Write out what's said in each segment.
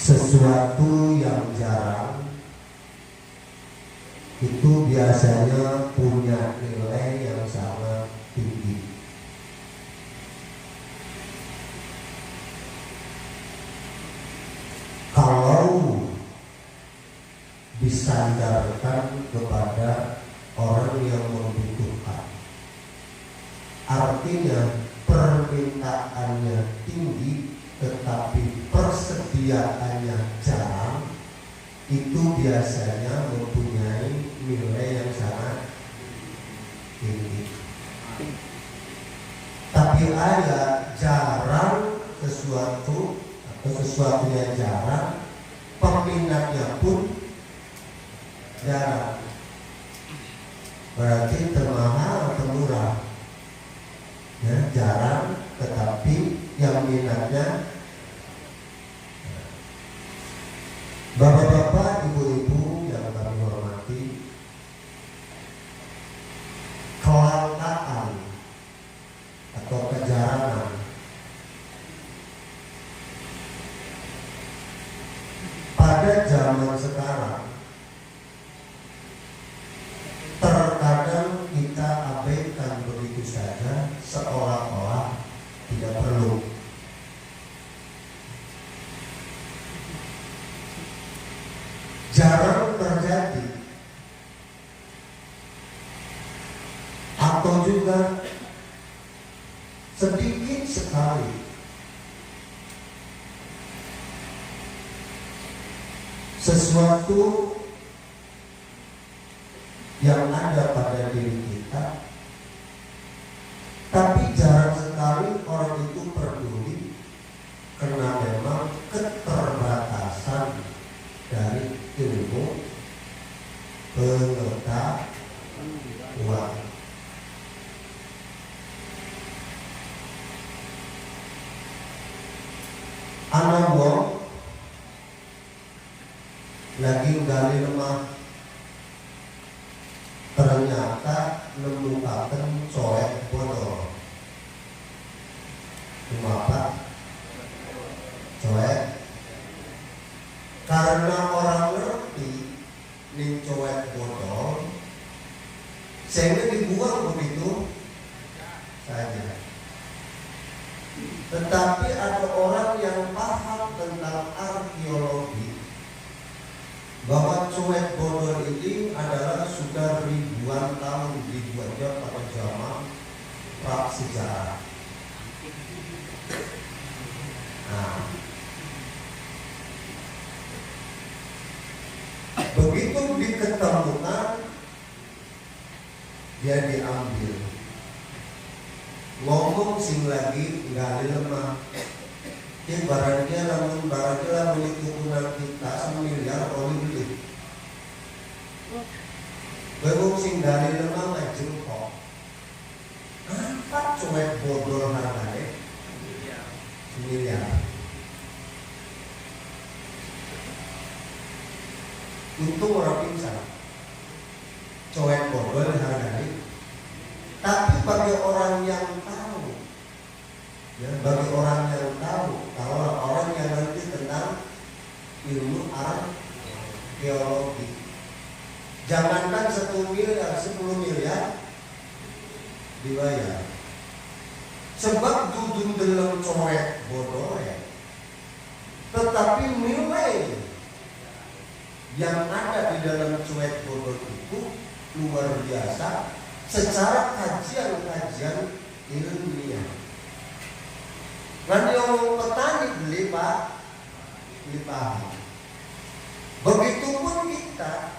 Sesuatu yang jarang itu biasanya punya nilai yang sangat tinggi. Kalau disandarkan kepada orang yang membutuhkan, artinya permintaannya tinggi tetapi persediaannya jarang, itu biasanya mempunyai nilai yang sangat tinggi. Tapi ada jarang sesuatu atau sesuatu yang jarang, peminatnya pun jarang, berarti termahal atau murah. Ya, jarang tetapi yang minatnya. Bapak-bapak, ibu-ibu yang kami hormati, kelangkaan atau kejarangan pada zaman sekarang terkadang kita abaikan begitu saja, seolah-olah tidak perlu. jarang terjadi, atau juga sedikit sekali sesuatu yang ada pada diri kita, tapi jarang sekali orang itu peduli karena memang keterbatasan dari ilmu pengetahuan. Anak wong lagi gali lemah, ternyata nemukaken coek bodol. Mengapa coek? Karena orang ngerti ning coek bodol, sehingga dibuang begitu saja. Tetapi ada orang yang paham tentang arkeologi, bahwa coek bodol ini adalah sudah ribuan tahun dibuatnya pada zaman prasejarah. Nah, begitu diketemukan, dia diambil. Ngomong sing lagi gali lemah. Ini barangnya lamun tukunan kita semiliar oli beli. Bebuk sing gali lemah ngajeng kok. Apa coek bodol harganya? Semiliar. Untung orang pingsan. Coek bodol harganya. Tapi bagi orang yang tahu, ya, bagi orang yang tahu, kalau orang yang ngerti tentang ilmu arkeologi, jangankan 1 miliar, 10 miliar dibayar. Sebab duduk dalam coek bodoh ya. Tetapi nilai yang ada di dalam coek bodoh itu luar biasa secara kajian-kajian ilmiah. Nanti orang petani beli pak, beli paham. Begitupun kita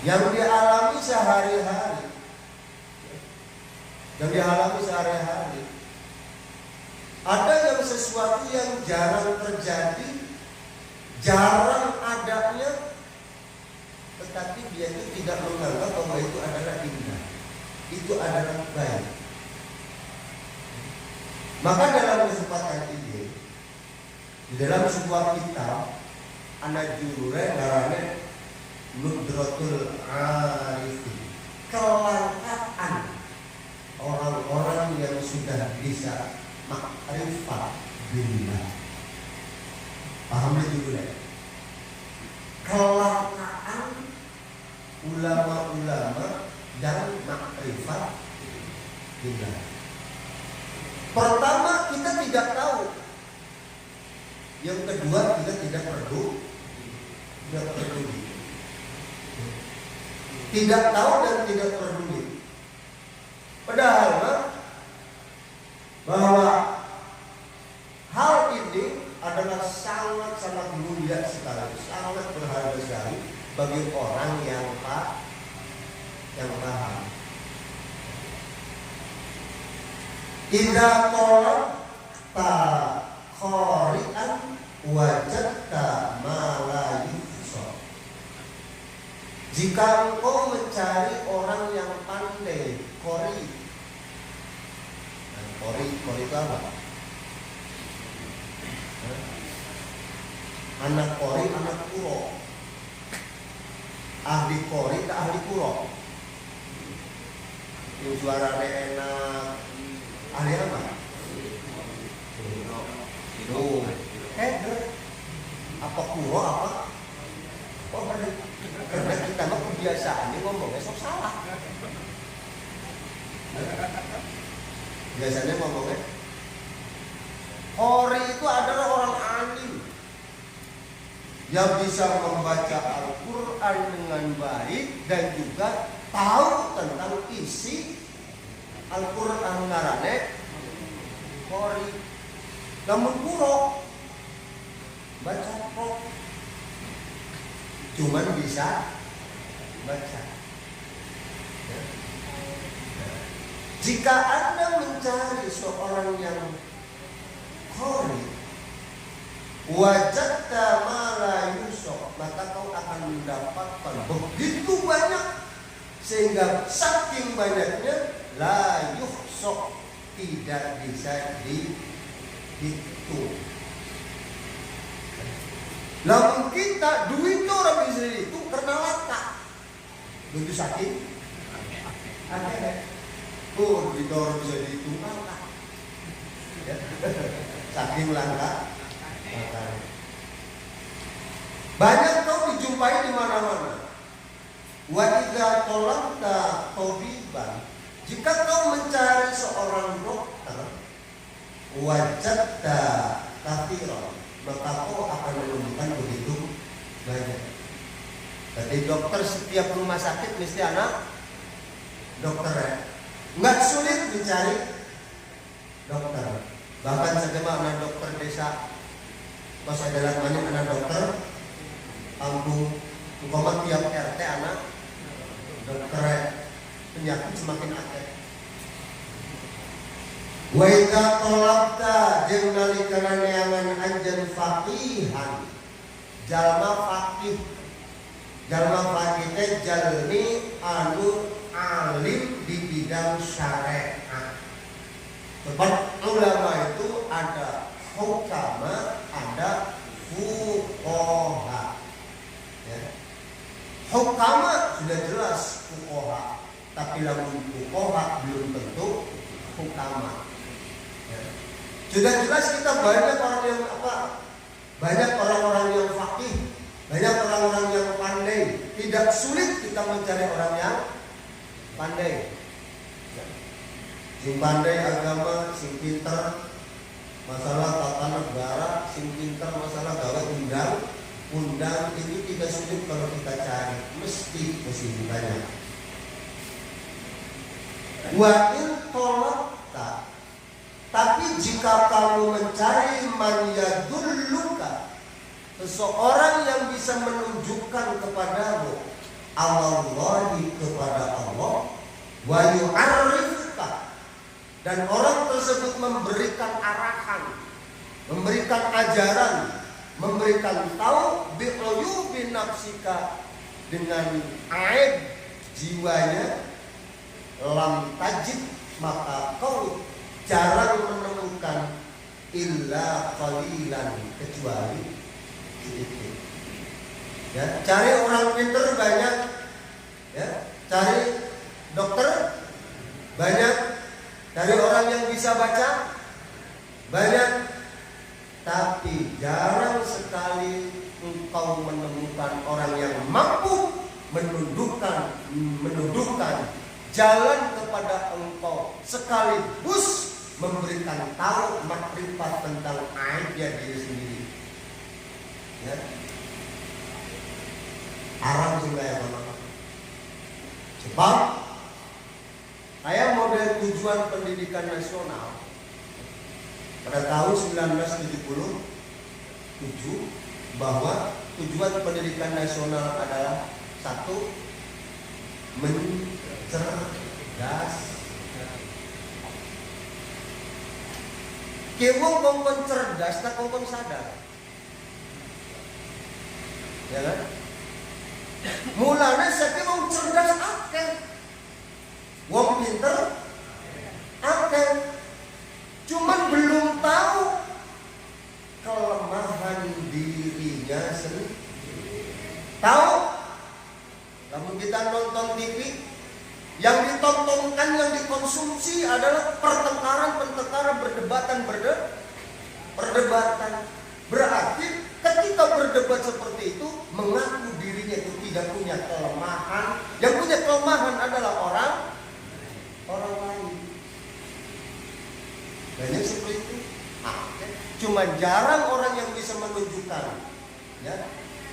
yang dialami sehari-hari, ada yang sesuatu yang jarang terjadi, jarang adanya, tetapi dia itu tidak menganggap bahwa itu adalah indah, itu adalah baik. Maka dalam kesempatan ini, di dalam sebuah kitab, anak jurure ngarane Nudratul Arifin, kelangkaan orang-orang yang sudah bisa makrifat billah. Paham itu dulu ya? Kelangkaan ulama-ulama dan makrifat billah. Pertama, kita tidak tahu. Yang kedua, kita tidak peduli. Tidak tahu dan tidak peduli. Padahal bahwa hal ini adalah sangat-sangat mulia sekali, sangat berharga sekali bagi orang yang paham. Idza qalta qari'an wajadta ma la yufsa. Jika engkau mencari orang yang pandai qari. Qari itu apa? Anak qari, anak kuro. Ahli qari tak ahli kuro. Yang suaranya enak. Ahli apa? Apa kuro apa? Oh, karena kita mah kebiasaannya ngomongnya sok salah. Biasanya ngomongnya Qori itu adalah orang alim. yang bisa membaca Al-Quran dengan baik dan juga tahu tentang isi Al-Quran ngarane qori. Namun kuro baca kok cuman bisa baca. Jika Anda mencari seorang yang qori, wajadta ma la yusok, maka kau akan mendapatkan begitu banyak sehingga saking banyaknya la yuhsok, tidak bisa dihitung. Namun kita duit orang Israel itu karena langka. Begitu saking duit orang bisa dihitung langka. Saking langka. Banyak kau dijumpai di mana-mana. Wa idza talaqta tabiban, jika kau mencari seorang dokter, wajadta kathiran, maka kau akan menemukan begitu banyak. Jadi dokter setiap rumah sakit mesti anak dokter ya. Nggak sulit mencari dokter. Bahkan saya anak dokter desa, pas ada latmannya anak dokter kampung, umpama tiap RT anak dokter, penyakit semakin akeh. Wa idza talabta jeung nalikana neangan anjeun faqihan, jalma faqih. Jalma faqih teh jalmi anu alim di bidang syariat. Sebab ulama itu ada hukama, ada fuqaha. Ya. Hukama sudah jelas fuqaha, tapi lamun fuqaha belum tentu hukama. Ya. Sudah jelas kita banyak orang yang banyak orang-orang yang faqih, banyak orang-orang yang pandai. Tidak sulit kita mencari orang yang pandai. Ya. Sing pandai agama, sing pinter masalah tata negara, sing pinter masalah gawe undang ini tidak sulit kalau kita cari, mesti banyak. Wa in tolakta, tapi jika kamu mencari man yadulluka, seseorang yang bisa menunjukkan kepadamu Allahi, kepada Allah, wa yu'arrifka, dan orang tersebut memberikan arahan, memberikan ajaran, memberikan tahu bi'uyubi nafsika, dengan aib jiwanya, lam tajid, maka kau jarang menemukan illa qalilan, kecuali sedikit. Ya, cari orang pintar banyak, ya, cari dokter banyak, cari orang yang bisa baca banyak, tapi jarang sekali engkau menemukan orang yang mampu menundukkan jalan kepada engkau, sekaligus memberikan tahu makrifat tentang aibnya diri sendiri. Ya. Haram juga ya teman-teman. Sebab saya model tujuan pendidikan nasional pada tahun 1977, bahwa tujuan pendidikan nasional adalah satu, mencerdas. Kewong kongkon cerdas, tak kongkon sadar, ya kan? Mulanya saya wong cerdas akeh, wong pinter akeh, cuman belum tahu kelemahan dirinya sendiri. Tahu? Namun kita nonton TV, yang ditontonkan, yang dikonsumsi adalah pertengkaran, perdebatan. Berarti ketika berdebat seperti itu, mengaku dirinya itu tidak punya kelemahan. Yang punya kelemahan adalah orang lain. Banyak seperti itu. Cuma jarang orang yang bisa menunjukkan, ya,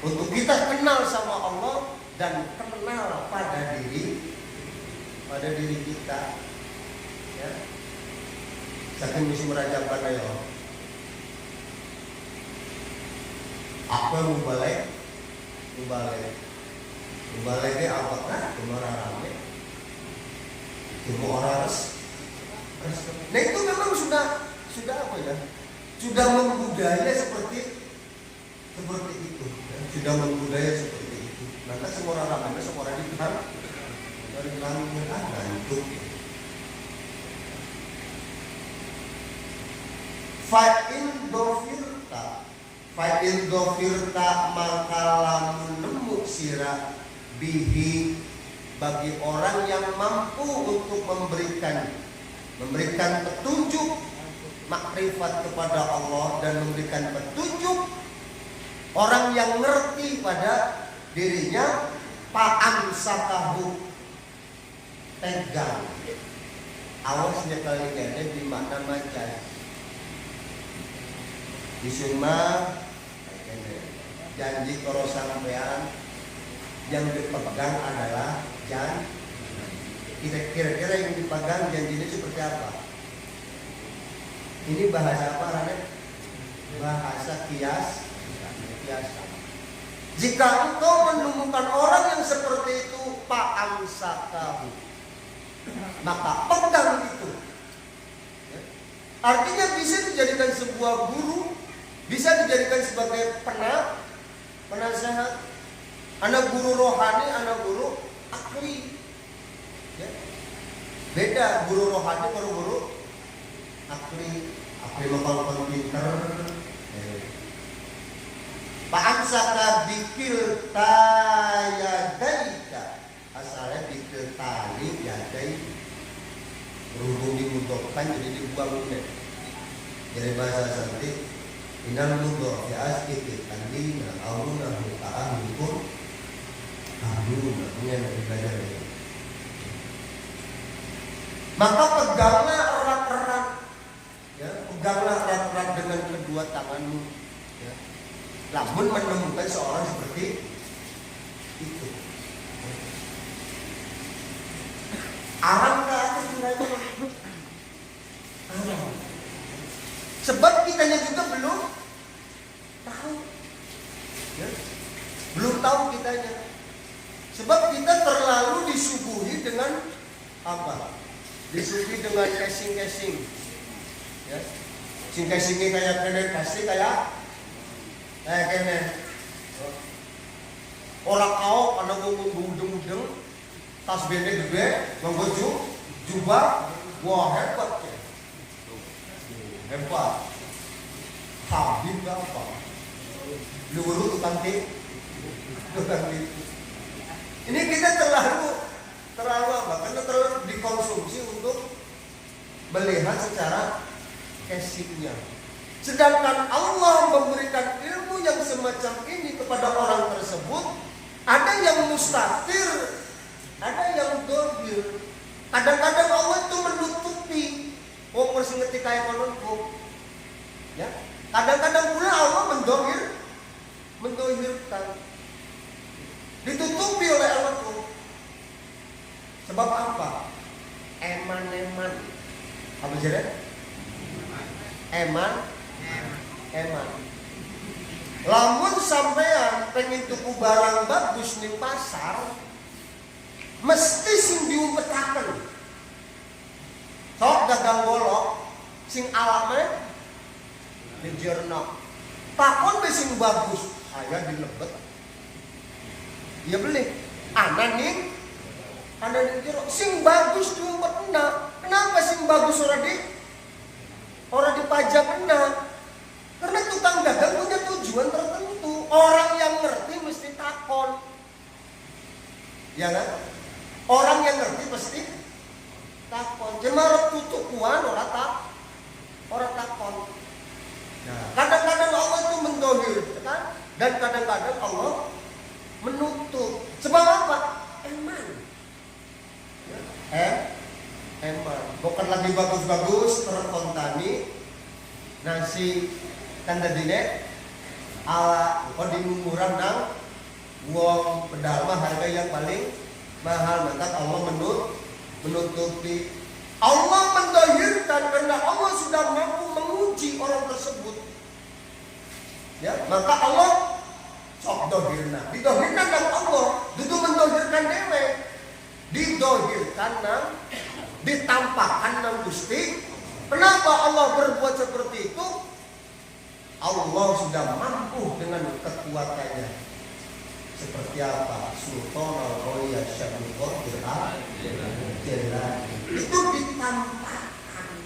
untuk kita kenal sama Allah dan kenal pada diri kita. Ya. Saking misi merajakan ayo. Apa mubalik ini apakah cuma orang rame, cuma orang res. Nah itu memang sudah apa ya? Sudah membudaya seperti itu. Sudah membudaya seperti itu. Maka semua orang rame, semua orang dipaham. Dari langit ada itu. Fa'in dofirta maka lamun nemu sirah bihi bagi orang yang mampu untuk memberikan petunjuk makrifat kepada Allah dan memberikan petunjuk orang yang ngerti pada dirinya, pa'am sakahu tegang. Awasnya kali ini di makna macam disuma janji kalau sampean yang dipegang adalah janji. Kira-kira yang dipegang janjinya seperti apa? Ini bahasa apa Raden? Bahasa kias. Jika engkau menemukan orang yang seperti itu, fa'amsakahu, maka pegang itu. Artinya bisa dijadikan sebuah guru, bisa dijadikan sebagai penasehat, anak guru rohani, anak guru akli. Ya. Beda guru rohani baru guru akli lokal pinter. Fa'amsaka bikil tayadaika, asalnya bikil tali yadai, berhubung dimudokkan jadi dibuang deh. Jadi bahasa santi inal mudok ya asqiti tandina auna muta'ah hukum ahluna. Ini yang belajar ini. Maka peganglah erat-erat, ya, peganglah erat-erat dengan kedua tanganmu, ya. Namun menemukan seorang seperti itu, arang ke atas nilainya, arang. Sebab kitanya juga belum tahu, ya. Belum tahu kitanya. Sebab kita terlalu disuguhi dengan apa? Disuguhi dengan casing, ya. Casingnya kayak kene, kasih kayak kene. Orang kau karena mudeng-mudeng, tas bende gede, nganggo jubah, wah hebat ya. Hebat. Habib apa? Lu tukang tip. Ini kita terlalu apa? Karena terlalu dikonsumsi untuk melihat secara casingnya. Sedangkan Allah memberikan ilmu yang semacam ini kepada orang tersebut, ada yang mustatir, ada yang dohir. Kadang-kadang Allah itu menutupi. Oh, mesti ngerti kayak kononku. Ya. Kadang-kadang pula Allah mendohirkan. Ditutupi oleh Allah itu. Sebab apa? Eman. Apa jadi? Eman. Lamun sampean pengen tuku barang bagus di pasar, mesti sing diumpetaken. Sok dagang golok, sing alame dijernak. Takon be sing bagus, saya dilebet. Ya beli. Ana ning jero sing bagus diumpetna. Kenapa sing bagus ora dipajak kena? Karena tukang dagang punya tujuan tertentu. Orang yang ngerti mesti takon. Ya kan? Orang yang ngerti mesti takon. Cuma tutukuan orang takon. Nah, kadang-kadang Allah itu mendohirkan dan kadang-kadang Allah menutup. Sebab apa? Eman. Eman. Bukan lagi bagus-bagus terkontani nasi tanda dine ala kok dimurang nang Uang pedal mah harga yang paling mahal, maka Allah menutupi. Allah mendohirkan karena Allah sudah mampu menguji orang tersebut. Ya, maka Allah sok dohirna. Didohirkan dengan Allah, itu mendohirkan dewe. Didohirkan nang ditampakkan nang Gusti. Kenapa Allah berbuat seperti itu? Allah sudah mampu dengan kekuatannya. Seperti apa? Sultan al-Roya Syabullah itu ditampakkan.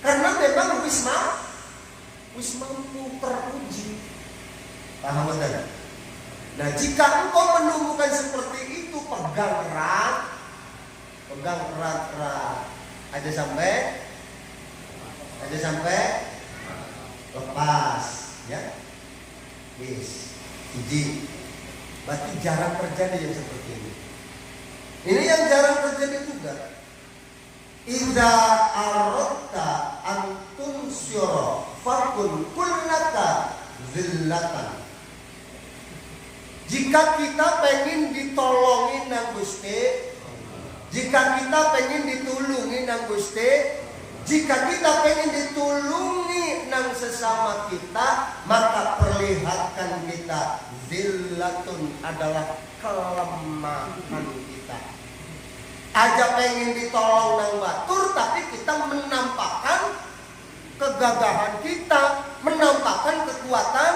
Karena memang wis mampu teruji. Paham kan? Nah, jika engkau menemukan seperti itu, pegang erat. Aja sampai lepas, ya. Wis,iji. Berarti jarang terjadi yang seperti ini. Ini yang jarang terjadi juga. Idza aradta an tunsyira fakul kullaka zillatan. Jika kita pengen ditolongin nang Gusti, jika kita pengen ditulungi nang Gusti, jika kita pengen ditulungi nang sesama kita, maka perlihatkan kita zillatun adalah kelemahan kita. Aja pengen ditolong nang batur, tapi kita menampakkan kegagahan kita, menampakkan kekuatan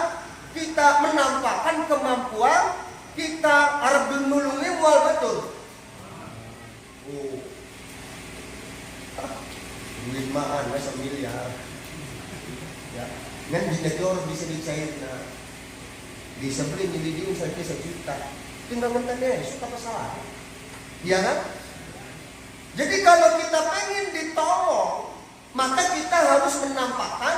kita, menampakkan kemampuan kita. Arab nulungi wal batur. Duit makan masa miliar. Ya, kan binekor bisa dicairna. Bisa beli milih saja 1 juta. Tinggal mentanya suka masalah. Iya kan? Jadi kalau kita pengen ditolong, maka kita harus menampakkan